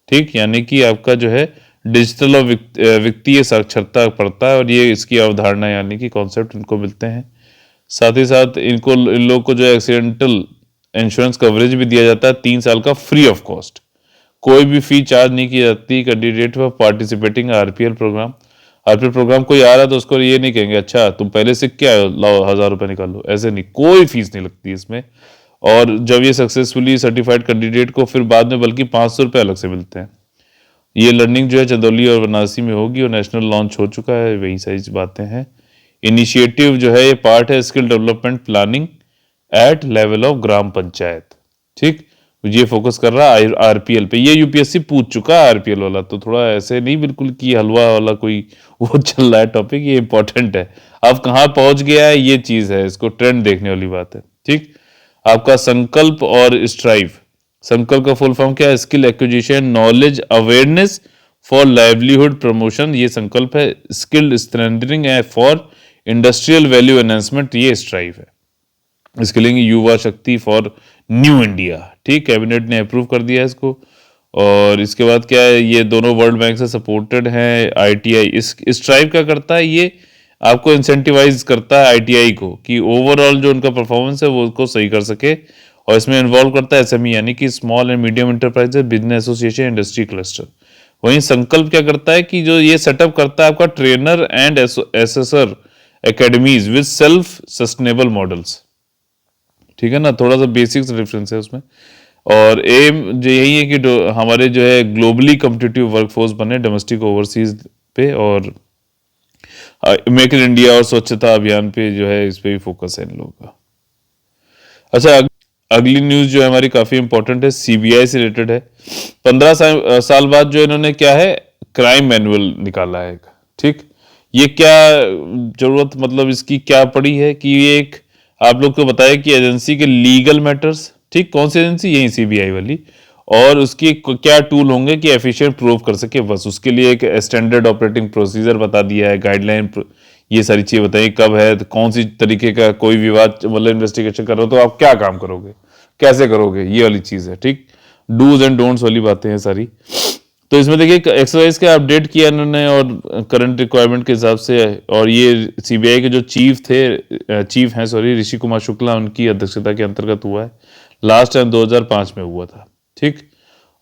ठीक, यानी कि आपका जो है डिजिटल और वित्तीय साक्षरता पड़ता है, और ये इसकी अवधारणा यानी कि कॉन्सेप्ट इनको मिलते हैं। साथ ही साथ इन लोग को जो एक्सीडेंटल इंश्योरेंस कवरेज भी दिया जाता है 3 साल का फ्री ऑफ कॉस्ट, कोई भी फी चार्ज नहीं की जाती candidate for participating RPL programme. RPL programme कोई आ रहा है तो उसको ये नहीं कहेंगे अच्छा तुम पहले से क्या लाओ 1000 रुपये निकालो, ऐसे नहीं, कोई फीस नहीं लगती इसमें। और जब ये सक्सेसफुली सर्टिफाइड कैंडिडेट को फिर बाद में बल्कि 500 रुपये अलग से मिलते हैं। ये लर्निंग जो है चंदौली और बनारसी में होगी, और नेशनल लॉन्च हो चुका है, वही सारी बातें हैं। इनिशिएटिव जो है ये पार्ट है skill development planning at level of gram panchayat. ठीक, ये फोकस कर रहा है आरपीएल पे। ये यूपीएससी पूछ चुका है आरपीएल वाला, तो थोड़ा ऐसे नहीं बिल्कुल कि हलवा वाला कोई वो चल रहा है टॉपिक, ये इंपॉर्टेंट है। अब कहाँ पहुंच गया है ये चीज है, इसको ट्रेंड देखने वाली बात है। ठीक, आपका संकल्प और स्ट्राइव, संकल्प का फुल फॉर्म क्या है, skill acquisition knowledge awareness for livelihood promotion, ये संकल्प है। स्किल स्ट्रेंथनिंग है फॉर इंडस्ट्रियल वैल्यू एनहांसमेंट, ये स्ट्राइव है। स्किलिंग युवा शक्ति फॉर न्यू इंडिया। ठीक, कैबिनेट ने अप्रूव कर दिया है इसको। और इसके बाद क्या है, ये दोनों वर्ल्ड बैंक से सपोर्टेड हैं। आईटीआई इस स्ट्राइव क्या करता है, ये आपको इंसेंटिवाइज करता है आईटीआई को कि ओवरऑल जो उनका परफॉर्मेंस है वो उसको सही कर सके, और इसमें इन्वॉल्व करता है एसएमई यानी कि small and medium enterprises business association industry cluster. वहीं संकल्प क्या करता है कि जो ये सेटअप करता है आपका trainer and assessor academies with self sustainable models. ठीक है ना, थोड़ा सा बेसिक्स डिफरेंस है उसमें। और एम जो यही है कि हमारे जो है ग्लोबली कॉम्पिटिटिव वर्कफोर्स बने डोमेस्टिक ओवरसीज पे, और मेक इन इंडिया और स्वच्छता अभियान पे जो है इस पे भी फोकस है इन लोगों का। अच्छा, अगली न्यूज जो है हमारी काफी इंपॉर्टेंट है, सीबीआई से रिलेटेड है। 15 साल बाद जो इन्होंने क्या है क्राइम मैनुअल निकाला है एक। ठीक, ये क्या जरूरत मतलब इसकी क्या पड़ी है कि ये एक आप लोग को बताया कि एजेंसी के लीगल मैटर्स, ठीक, कौन सी एजेंसी, यही सीबीआई वाली, और उसकी क्या टूल होंगे कि एफिशिएंट प्रूव कर सके, बस उसके लिए एक स्टैंडर्ड ऑपरेटिंग प्रोसीजर बता दिया है, गाइडलाइन, ये सारी चीजें बताइए कब है, तो कौन सी तरीके का कोई विवाद मतलब इन्वेस्टिगेशन कर रहे हो तो आप क्या काम करोगे, कैसे करोगे, ये वाली चीज है। ठीक, डूज एंड डोंट्स वाली बातें हैं सारी। तो इसमें देखिए एक्सरसाइज का अपडेट किया इन्होंने और करंट रिक्वायरमेंट के हिसाब से, और ये सीबीआई के जो चीफ हैं ऋषि कुमार शुक्ला, उनकी अध्यक्षता के अंतर्गत हुआ है। लास्ट टाइम 2005 में हुआ था। ठीक,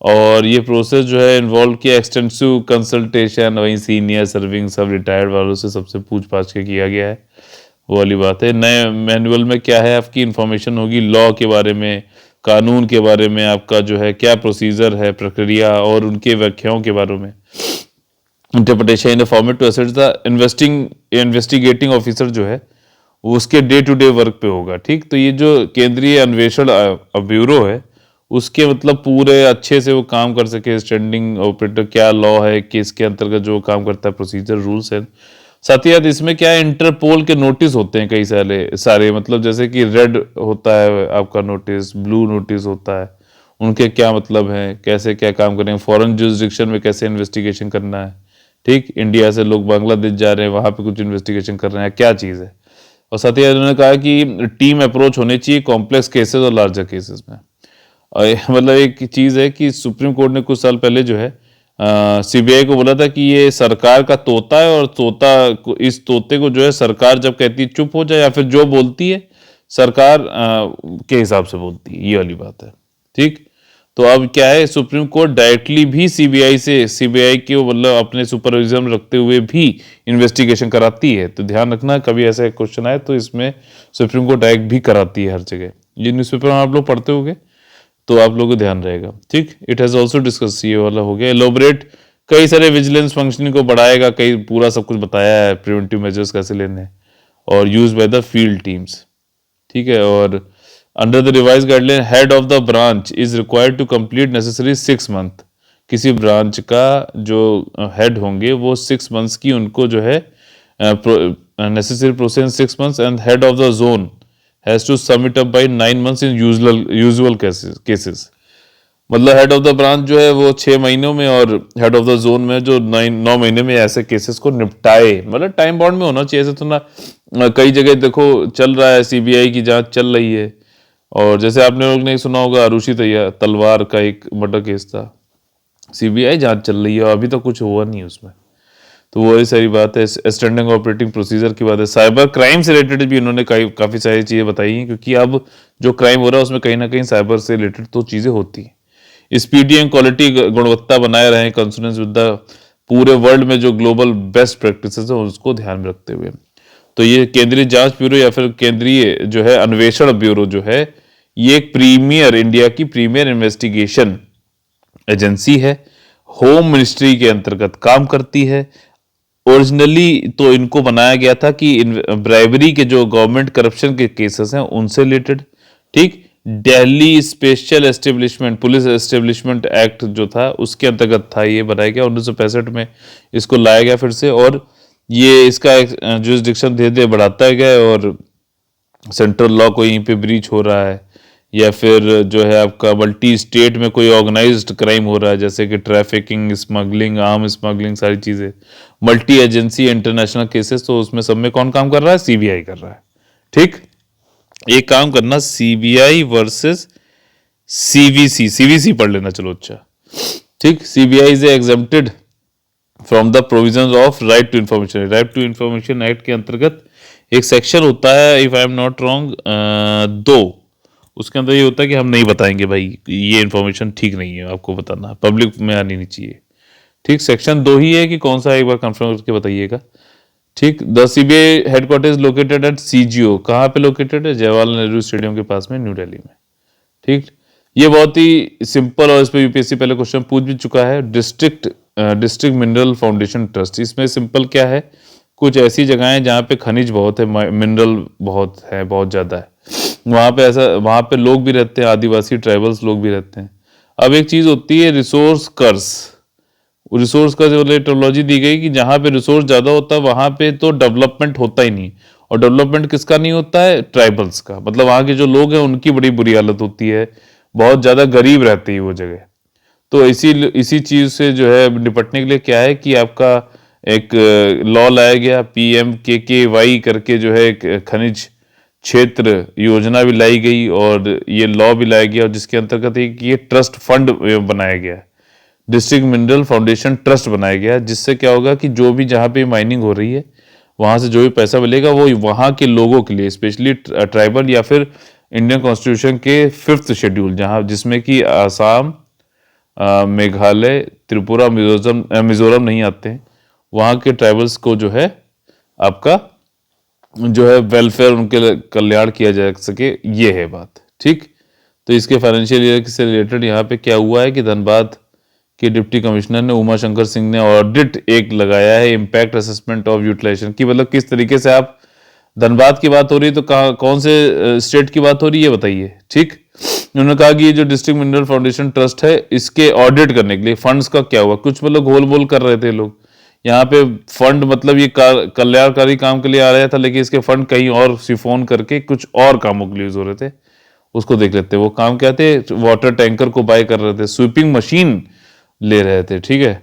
और ये प्रोसेस जो है इन्वॉल्व किया एक्सटेंसिव कंसल्टेशन, वहीं सीनियर सर्विंग सब रिटायर्ड वालों से सबसे पूछ पाछ के किया गया है, वो वाली बात है। नए मैनुअल में क्या है आपकी इंफॉर्मेशन होगी लॉ के बारे में, कानून के बारे में, आपका जो है क्या प्रोसीजर है, प्रक्रिया और उनके व्याख्याओं के बारे में। Interpretation in format to assess the investigating officer जो है उसके डे टू डे वर्क पे होगा। ठीक, तो ये जो केंद्रीय अन्वेषण ब्यूरो है उसके मतलब पूरे अच्छे से वो काम कर सके, स्टैंडिंग ऑपरेटर क्या लॉ है कि इसके अंतर्गत जो काम करता है, प्रोसीजर रूल्स है, साथ ही साथ इसमें क्या है, इंटरपोल के नोटिस होते हैं कई सारे सारे, मतलब जैसे कि रेड होता है आपका नोटिस, ब्लू नोटिस होता है, उनके क्या मतलब हैं, कैसे क्या काम करेंगे, फॉरेन जुरिस्डिक्शन में कैसे इन्वेस्टिगेशन करना है। ठीक, इंडिया से लोग बांग्लादेश जा रहे हैं, वहां पे कुछ इन्वेस्टिगेशन कर रहे हैं, क्या चीज़ है। और साथ ही उन्होंने कहा कि टीम अप्रोच होनी चाहिए कॉम्प्लेक्स केसेस और लार्जर केसेस में। और मतलब एक चीज़ है कि सुप्रीम कोर्ट ने कुछ साल पहले जो है सीबीआई को बोला था कि ये सरकार का तोता है, और इस तोते को जो है सरकार जब कहती है चुप हो जाए, या फिर जो बोलती है सरकार के हिसाब से बोलती है, ये वाली बात है। ठीक, तो अब क्या है, सुप्रीम कोर्ट डायरेक्टली भी सीबीआई को मतलब अपने सुपरविजन में रखते हुए भी इन्वेस्टिगेशन कराती है। तो ध्यान रखना, कभी ऐसा क्वेश्चन आए तो इसमें सुप्रीम कोर्ट डायरेक्ट भी कराती है हर जगह। ये न्यूज़पेपर आप लोग पढ़ते होंगे तो आप लोगों को ध्यान रहेगा। ठीक, इट हैज ऑल्सो डिस्कस, ये वाला हो गया एलोबरेट, कई सारे विजिलेंस फंक्शनिंग को बढ़ाएगा, कई पूरा सब कुछ बताया है, प्रिवेंटिव मेजर्स कैसे लेने हैं, और use by the field teams. ठीक है, और under the revise guideline head of the branch is required to complete necessary 6 month. किसी ब्रांच का जो हेड होंगे वो 6 मंथ्स की उनको जो है necessary process 6 months, and head of the zone has to submit up by 9 months in usual cases. मतलब हेड ऑफ द ब्रांच जो है वो 6 महीनों में, और हेड ऑफ द जोन में जो 9 महीने में ऐसे केसेस को निपटाए। मतलब टाइम बाउंड में होना चाहिए, ऐसे तो ना कई जगह देखो चल रहा है, सीबीआई की जांच चल रही है। और जैसे आपने लोग ने सुना होगा आरुषि तलवार का एक मर्डर केस था, सीबीआई जांच चल रही है और अभी तक कुछ हुआ नहीं उसमें। तो वही सारी बात है, स्टैंडर्ड ऑपरेटिंग प्रोसीजर की बात है। साइबर क्राइम से रिलेटेड भी उन्होंने काफ़ी सारी चीज़ें बताई हैं, क्योंकि अब जो क्राइम हो रहा है उसमें कहीं ना कहीं साइबर से रिलेटेड तो चीज़ें होती हैं। स्पीडी एंड क्वालिटी, गुणवत्ता बनाए रहें कंसोनेंस विद द पूरे वर्ल्ड में जो ग्लोबल बेस्ट प्रैक्टिसेस है उसको ध्यान में रखते हुए। तो ये केंद्रीय जांच ब्यूरो या फिर केंद्रीय जो है अन्वेषण ब्यूरो जो है, ये एक इंडिया की प्रीमियर इन्वेस्टिगेशन एजेंसी है, होम मिनिस्ट्री के अंतर्गत काम करती है। ओरिजिनली तो इनको बनाया गया था कि ब्राइबरी के जो गवर्नमेंट करप्शन के केसेस हैं उनसे रिलेटेड। ठीक, Delhi special establishment police establishment act जो था उसके अंतर्गत था ये बनाया गया, 1965 में इसको लाया गया फिर से। और ये इसका जुरिस्डिक्शन धीरे धीरे बढ़ाता गया, और सेंट्रल लॉ को यहीं पे ब्रीच हो रहा है, या फिर जो है आपका मल्टी स्टेट में कोई ऑर्गेनाइज्ड क्राइम हो रहा है, जैसे कि ट्रैफिकिंग, स्मगलिंग, आर्म स्मगलिंग, सारी चीज़ें, मल्टी एजेंसी इंटरनेशनल केसेस, तो उसमें सब में कौन काम कर रहा है, सीबीआई कर रहा है। ठीक, एक काम करना, सीबीआई वर्सेस सीवीसी पढ़ लेना, चलो अच्छा। ठीक, CBI is exempted from the provisions of right to information act के अंतर्गत एक सेक्शन होता है, if I am not wrong 2, उसके अंदर ये होता है कि हम नहीं बताएंगे भाई, ये इन्फॉर्मेशन ठीक नहीं है, आपको बताना, पब्लिक में आनी नहीं चाहिए। ठीक, सेक्शन 2 ही है कि कौन सा, एक बार कंफर्म करके बताइएगा। ठीक, the CBI headquarter is located at CGO, कहाँ पे लोकेटेड है, जवाहरलाल नेहरू स्टेडियम के पास में, न्यू दिल्ली में। ठीक, ये बहुत ही सिंपल, और इस पर यूपीएससी पहले क्वेश्चन पूछ भी चुका है। डिस्ट्रिक्ट मिनरल फाउंडेशन ट्रस्ट, इसमें सिंपल क्या है, कुछ ऐसी जगह है जहाँ पे खनिज बहुत है, मिनरल बहुत है, बहुत ज़्यादा है, वहाँ पे लोग भी रहते हैं, आदिवासी ट्राइबल्स लोग भी रहते हैं। अब एक चीज़ होती है रिसोर्स कर्ज वाली टेक्नोलॉजी दी गई कि जहाँ पे रिसोर्स ज़्यादा होता है वहाँ पे तो डेवलपमेंट होता ही नहीं, और डेवलपमेंट किसका नहीं होता है, ट्राइबल्स का। मतलब वहाँ के जो लोग हैं उनकी बड़ी बुरी हालत होती है, बहुत ज़्यादा गरीब रहती है वो जगह। तो इसी चीज़ से जो है निपटने के लिए क्या है कि आपका एक लॉ लाया गया, PMKKY करके जो है एक खनिज क्षेत्र योजना भी लाई गई, और ये लॉ भी लाया गया, और जिसके अंतर्गत एक ये ट्रस्ट फंड बनाया गया, डिस्ट्रिक्ट मिनरल फाउंडेशन ट्रस्ट बनाया गया, जिससे क्या होगा कि जो भी जहाँ पे माइनिंग हो रही है वहाँ से जो भी पैसा मिलेगा वो वहाँ के लोगों के लिए, स्पेशली ट्राइबल या फिर इंडियन कॉन्स्टिट्यूशन के 5th शेड्यूल, जहाँ जिसमें कि आसाम, मेघालय, त्रिपुरा, मिजोरम नहीं आते हैं, वहाँ के ट्राइबल्स को जो है आपका जो है वेलफेयर, उनके कल्याण किया जा सके, ये है बात। ठीक, तो इसके फाइनेंशियल ईयर से रिलेटेड यहाँ पे क्या हुआ है कि धनबाद के डिप्टी कमिश्नर ने उमा शंकर सिंह ने ऑडिट एक लगाया है, इम्पैक्ट असेसमेंट ऑफ यूटिलाइजेशन की, मतलब किस तरीके से आप, धनबाद की बात हो रही है तो कौन से स्टेट की बात हो रही है बताइए। ठीक, उन्होंने कहा कि ये जो डिस्ट्रिक्ट मिनरल फाउंडेशन ट्रस्ट है इसके ऑडिट करने के लिए फंड्स का क्या हुआ, कुछ मतलब गोल बोल कर रहे थे लोग, यहाँ पे फंड मतलब ये कल्याणकारी काम के लिए आ रहा था, लेकिन इसके फंड कहीं और सिफोन करके कुछ और कामों के लिए यूज हो रहे थे। उसको देख लेते हैं। वो काम क्या थे, वाटर टैंकर को बाय कर रहे थे, स्वीपिंग मशीन ले रहे थे, ठीक है।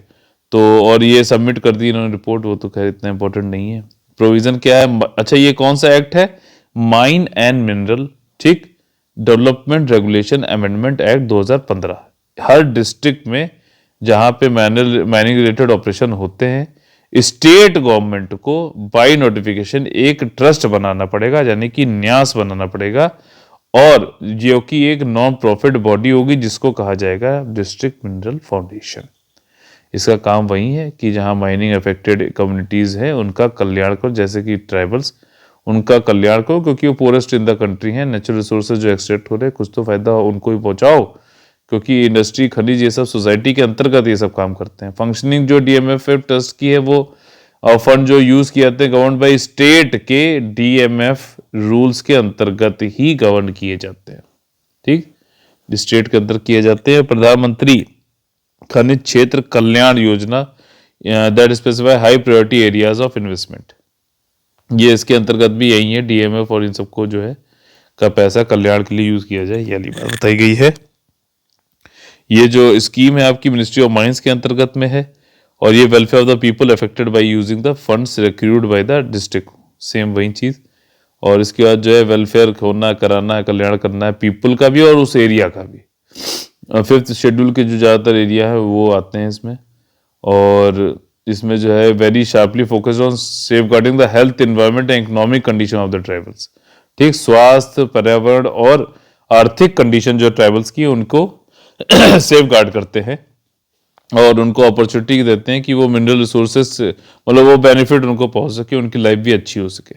तो और ये सबमिट कर दी इन्होंने रिपोर्ट, वो तो खैर इतना इंपॉर्टेंट नहीं है। प्रोविजन क्या है, अच्छा ये कौन सा एक्ट है, माइन एंड मिनरल, ठीक, डेवलपमेंट रेगुलेशन अमेंडमेंट एक्ट 2015। हर डिस्ट्रिक्ट में जहां पे माइनिंग रिलेटेड ऑपरेशन होते हैं, स्टेट गवर्नमेंट को बाय नोटिफिकेशन एक ट्रस्ट बनाना पड़ेगा, यानी कि न्यास बनाना पड़ेगा, और जो कि एक नॉन प्रॉफिट बॉडी होगी जिसको कहा जाएगा डिस्ट्रिक्ट मिनरल फाउंडेशन। इसका काम वही है कि जहां माइनिंग अफेक्टेड कम्युनिटीज हैं उनका कल्याण करो, जैसे कि ट्राइबल्स, उनका कल्याण करो, क्योंकि वो पोरेस्ट इन द कंट्री हैं। नेचुरल रिसोर्सेज जो एक्सट्रैक्ट हो रहे हैं कुछ तो फायदा उनको ही पहुंचाओ, क्योंकि इंडस्ट्री, खनिज, ये सब सोसाइटी के अंतर्गत ये सब काम करते हैं। फंक्शनिंग जो डीएमएफ ट्रस्ट की है, वो फंड जो यूज किए जाते हैं गवर्न बाई स्टेट के डीएमएफ रूल्स के अंतर्गत ही गवर्न किए जाते हैं, ठीक, स्टेट के अंदर किए जाते हैं। प्रधानमंत्री खनिज क्षेत्र Kalyan Yojana that specify high priority areas of investment, ये इसके अंतर्गत भी यही है। डीएमएफ और इन सबको जो है का पैसा कल्याण के लिए यूज किया जाए, ये वाली बात बताई गई है। ये जो स्कीम है आपकी मिनिस्ट्री ऑफ माइंस के अंतर्गत में है, और ये welfare of the people affected by using the funds accrued by the district, same वही चीज। और इसके बाद जो है वेलफेयर होना, कराना है, कल्याण करना है पीपल का भी और उस एरिया का भी। फिफ्थ शेड्यूल के जो ज़्यादातर एरिया है वो आते हैं इसमें, और इसमें जो है very sharply focused on safeguarding the health, environment and economic condition of the tribals, ठीक, स्वास्थ्य, पर्यावरण और आर्थिक कंडीशन जो ट्राइबल्स की उनको सेफ गार्ड करते हैं, और उनको अपॉर्चुनिटी देते हैं कि वो मिनरल रिसोर्सेस मतलब वो बेनिफिट उनको पहुंच सके, उनकी लाइफ भी अच्छी हो सके,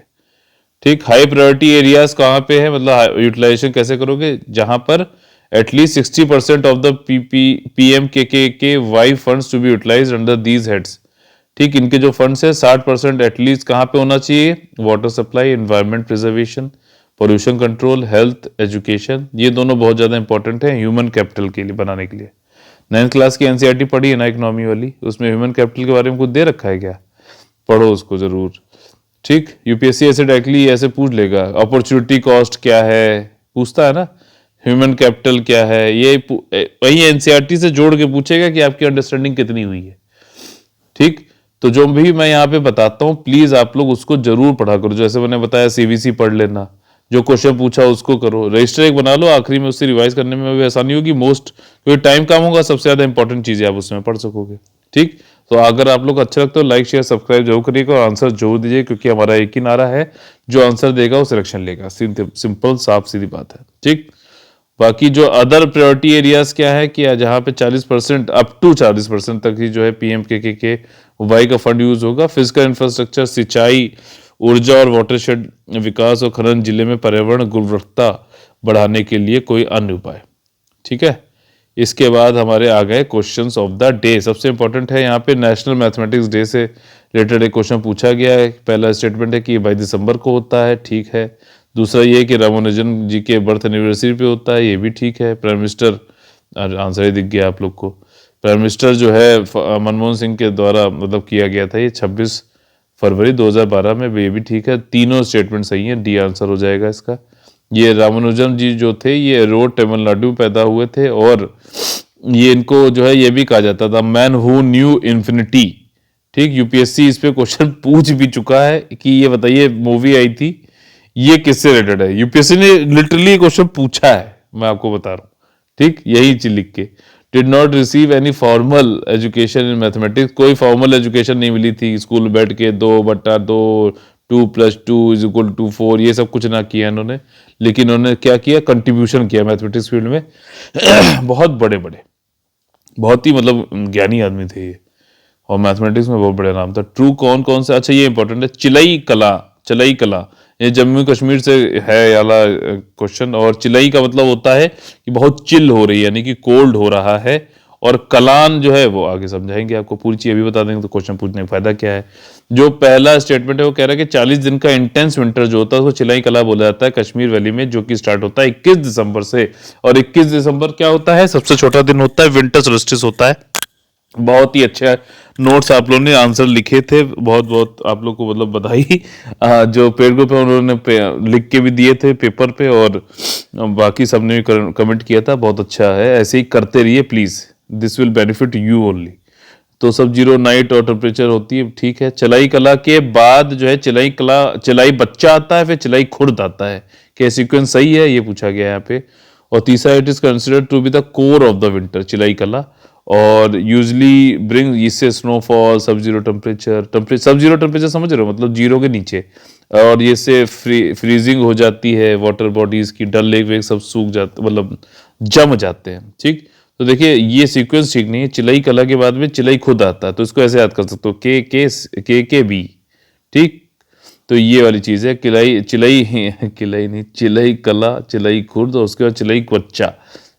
ठीक। हाई प्रायोरिटी एरियाज कहाँ पे है, मतलब यूटिलाइजेशन कैसे करोगे, जहां पर at least 60% of the PMKKY funds to be utilised under these heads, ठीक। इनके जो फंड्स है 60% एटलीस्ट कहाँ पे होना चाहिए, water supply, environment preservation, pollution control, health, education, ये दोनों बहुत ज्यादा इंपॉर्टेंट है ह्यूमन कैपिटल के लिए बनाने के लिए। 9th क्लास की एनसीईआरटी पढ़ी है ना इकोनॉमी वाली, उसमें ह्यूमन कैपिटल के बारे में कुछ दे रखा है क्या, पढ़ो उसको जरूर, ठीक। यूपीएससी ऐसे डायरेक्टली ऐसे पूछ लेगा, अपॉर्चुनिटी कॉस्ट क्या है, पूछता है ना, ह्यूमन कैपिटल क्या है, ये वही एनसीईआरटी से जोड़ के पूछेगा कि आपकी अंडरस्टैंडिंग कितनी हुई है, ठीक। तो जो भी मैं यहाँ पे बताता हूँ प्लीज आप लोग उसको जरूर पढ़ा करो, जैसे मैंने बताया सीवीसी पढ़ लेना, जो क्वेश्चन पूछा उसको करो, रजिस्टर एक बना लो, आखिरी में उससे रिवाइज करने में भी आसानी होगी, मोस्ट क्योंकि टाइम कम होगा, सबसे ज्यादा इंपॉर्टेंट चीजें आप उसमें पढ़ सकोगे, ठीक। तो अगर आप लोग अच्छा लगता है लाइक शेयर सब्सक्राइब जरूर करिएगा, और आंसर जरूर दीजिए, क्योंकि हमारा एक ही नारा है, जो आंसर देगा वो सिलेक्शन लेगा, सिंपल साफ सीधी बात है, ठीक। बाकी जो अदर प्रायोरिटी एरियाज क्या है कि जहां पे 40% अप टू 40% तक ही जो है PMKK वाई का फंड यूज होगा। फिजिकल इंफ्रास्ट्रक्चर, सिंचाई, ऊर्जा और वाटरशेड विकास और खनन, जिले में पर्यावरण गुणवत्ता बढ़ाने के लिए कोई अन्य उपाय, ठीक है। इसके बाद हमारे आ गए क्वेश्चंस ऑफ द डे। सबसे इंपॉर्टेंट है यहाँ पे नेशनल मैथमेटिक्स डे से रिलेटेड एक क्वेश्चन पूछा गया है। पहला स्टेटमेंट है कि 22 दिसंबर को होता है, ठीक है। दूसरा ये कि रामानुजन जी के बर्थ एनिवर्सरी पे होता है, ये भी ठीक है। प्राइम मिनिस्टर, आंसर ही दिख गया आप लोग को, प्राइम मिनिस्टर जो है मनमोहन सिंह के द्वारा मतलब किया गया था ये 26 फरवरी 2012 में, ये भी ठीक है। तीनों स्टेटमेंट सही हैं, डी आंसर हो जाएगा इसका। ये रामानुजन जी जो थे ये रोड तमिलनाडु में पैदा हुए थे, और ये इनको जो है ये भी कहा जाता था मैन हु न्यू इन्फिनिटी, ठीक। यूपीएससी इस पे क्वेश्चन पूछ भी चुका है कि ये बताइए मूवी आई थी ये किससे रिलेटेड है, यूपीएससी ने लिटरली क्वेश्चन पूछा है, मैं आपको बता रहा हूँ, ठीक। यही चीज लिख के, did not receive any formal education in mathematics, कोई फॉर्मल एजुकेशन नहीं मिली थी, स्कूल में बैठ के 2/2 2+2=4 ये सब कुछ ना किया इन्होंने, लेकिन उन्होंने क्या किया, कंट्रीब्यूशन किया मैथमेटिक्स फील्ड में बहुत बड़े बड़े, बहुत ही मतलब ज्ञानी आदमी थे ये, और मैथमेटिक्स में बहुत बड़ा नाम था। ट्रू कौन कौन सा, अच्छा ये इंपॉर्टेंट है, चिलई कला ये जम्मू कश्मीर से है वाला क्वेश्चन, और चिलई का मतलब होता है कि बहुत चिल हो रही है, यानी कि कोल्ड हो रहा है, और कलान जो है वो आगे समझाएंगे आपको, पूरी चीज अभी बता देंगे तो क्वेश्चन पूछने का फायदा क्या है। जो पहला स्टेटमेंट है वो कह रहा है कि 40 दिन का इंटेंस विंटर जो होता है उसको चिलाई कला बोला जाता है कश्मीर वैली में, जो कि स्टार्ट होता है 21 दिसंबर से, और 21 दिसंबर क्या होता है, सबसे छोटा दिन होता है, विंटर सोल्स्टिस होता है। बहुत ही अच्छा नोट्स आप लोगों ने आंसर लिखे थे, बहुत बहुत आप लोग को मतलब बधाई। जो पेड ग्रुप है उन्होंने लिख के भी दिए थे पेपर पे, और बाकी सबने भी कमेंट किया था, बहुत अच्छा है, ऐसे ही करते रहिए please, this will benefit you only. तो सब जीरो नाइट और टेम्परेचर होती है, ठीक है। चलाई कला के बाद जो है चिलाई कला, चिलाई बच्चा आता है, फिर चिलाई खुर्द आता है, क्या सीक्वेंस सही है, ये पूछा गया है यहाँ पे। और तीसरा, it is considered to be the core of the winter, Chillai Kalan, और यूजली ब्रिंग इससे snowfall, sub zero temperature, sub zero temperature समझ रहे हो, मतलब जीरो के नीचे, और ये से फ्रीजिंग हो जाती है, वाटर बॉडीज की, डल लेक वेक सब सूख जाते, मतलब जम जाते हैं, ठीक। तो देखिए ये सीक्वेंस ठीक नहीं है, चिलई कला के बाद में चिलई खुद आता है, तो इसको ऐसे याद कर सकते हो, के बी, ठीक। तो ये वाली चीज है, किलाई चिलई किलाई नहीं, चिलई कला, चिलई खुर्द, और उसके बाद चिलई क्वच्चा,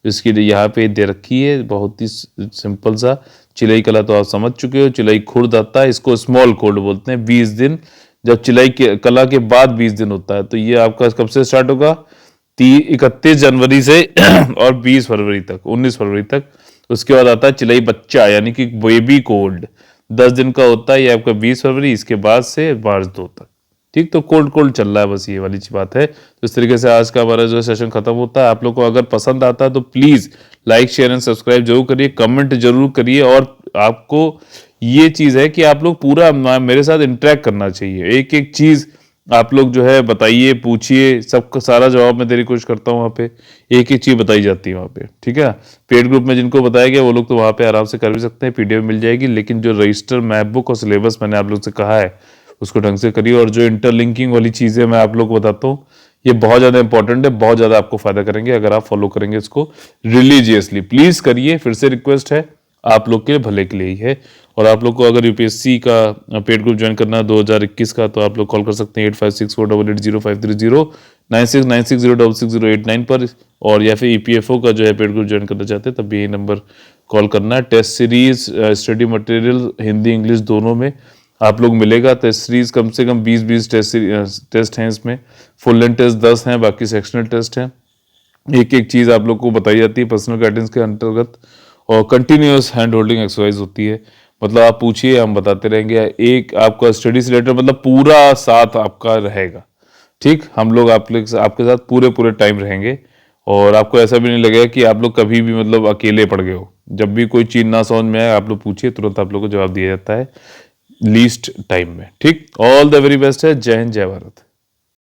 इसकी यहाँ पे दे रखी है, बहुत ही सिंपल सा। चिलई कला तो आप समझ चुके हो, चिलई खुर्द आता है, इसको स्मॉल कोल्ड बोलते हैं। 20 दिन, जब चिलई कला के बाद 20 दिन होता है, तो ये आपका कब से स्टार्ट होगा, 31 जनवरी से और 20 फरवरी तक, 19 फरवरी तक। उसके बाद आता है चिलई बच्चा, यानी कि बेबी कोल्ड, 10 दिन का होता है, ये आपका 20 फरवरी, इसके बाद से मार्च 2 तक, ठीक। तो कोल्ड कोल्ड चल रहा है, बस ये वाली बात है। तो इस तरीके से आज का हमारा जो सेशन खत्म होता है। आप लोग को अगर पसंद आता है तो please like share and subscribe जरूर करिए, कमेंट जरूर करिए, और आपको ये चीज है कि आप लोग पूरा मेरे साथ इंटरेक्ट करना चाहिए, एक एक चीज आप लोग जो है बताइए, पूछिए, सबका सारा जवाब मैं देने की कोशिश करता हूँ। वहाँ पे एक एक चीज बताई जाती है वहाँ पे, ठीक है। पेड ग्रुप में जिनको बताया गया वो लोग तो वहाँ पे आराम से कर भी सकते हैं, पीडीएफ मिल जाएगी, लेकिन जो रजिस्टर, मैप बुक और सिलेबस मैंने आप लोग से कहा है उसको ढंग से करिए। और जो इंटरलिंकिंग वाली चीजें मैं आप लोग को बताता हूँ, ये बहुत ज्यादा इंपॉर्टेंट है, बहुत ज्यादा आपको फायदा करेंगे अगर आप फॉलो करेंगे इसको रिलीजियसली। प्लीज करिए, फिर से रिक्वेस्ट है, आप लोग के भले के लिए ही है। और आप लोग को अगर यूपीएससी का पेड ग्रुप ज्वाइन करना है 2021 का, तो आप लोग कॉल कर सकते हैं 8564880530, 9696066089 पर, और या फिर ईपीएफओ का जो है पेड ग्रुप ज्वाइन करना चाहते हैं तब भी यही नंबर कॉल करना है। Test series, study material Hindi English दोनों में आप लोग मिलेगा। टेस्ट सीरीज कम से कम 20 टेस्ट हैं इसमें, फुल लेंथ टेस्ट 10 हैं, बाकी सेक्शनल टेस्ट हैं। एक एक चीज आप लोग को बताई जाती है पर्सनल गाइडेंस के अंतर्गत, और कंटिन्यूअस हैंड होल्डिंग एक्सरसाइज होती है, मतलब आप पूछिए हम बताते रहेंगे। एक आपका स्टडी से रिलेटेड मतलब पूरा साथ आपका रहेगा, ठीक। हम लोग आपके साथ पूरे टाइम रहेंगे, और आपको ऐसा भी नहीं लगेगा कि आप लोग कभी भी मतलब अकेले पड़ गए हो। जब भी कोई चीज ना समझ में आए आप लोग पूछिए, तुरंत आप लोग को जवाब दिया जाता है लीस्ट टाइम में, ठीक। ऑल द वेरी बेस्ट है, जय हिंद, जय भारत।